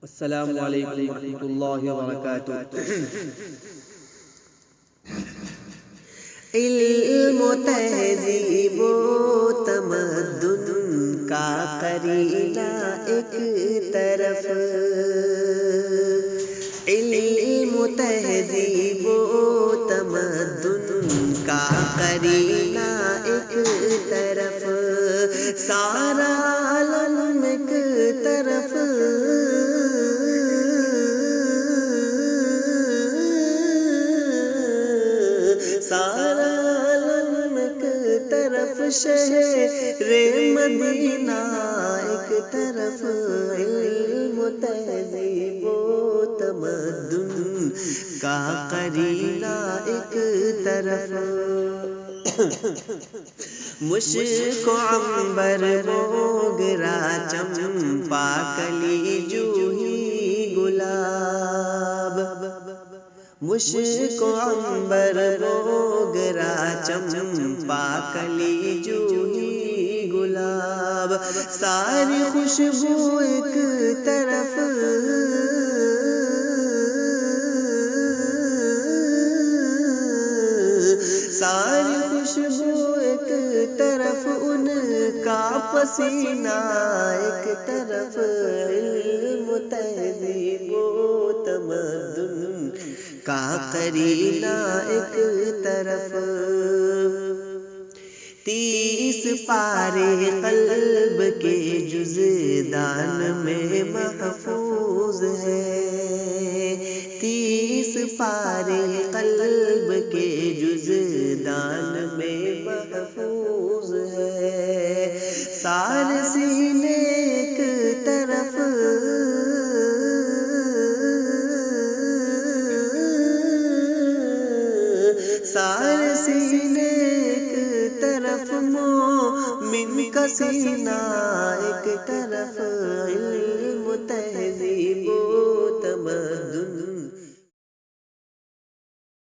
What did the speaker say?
السلام علیکم ورحمۃ اللہ وبرکاتہ۔ علم و تہذیب و تمدن کا قرینہ ایک طرف، علم و تہذیب و تمدن کا قرینہ ایک طرف، سارا عالم ایک طرف، سارا عالم ایک طرف، شہر مدینہ ایک طرف، علم و تہذیب و تمدن کا قرینہ ایک طرف، مشک و عنبر موگرا چمپا کلی جوہی گلاب، مشک و عنبر موگرا چمپا کلی جوہی گلاب، ساری خوشبو ایک طرف، ساری خوشبو ایک طرف، ان کا پسینہ ایک طرف، علم و تہذیب و تمدن کا قرینہ ایک طرف، 30 پارے قلب کے جزدان میں محفوظ ہے، 30 پارے قلب کے جزدان میں محفوظ ہے، سارے سینے ایک طرف، سارے سینے ایک طرف، مومن کا سینہ ایک طرف، علم و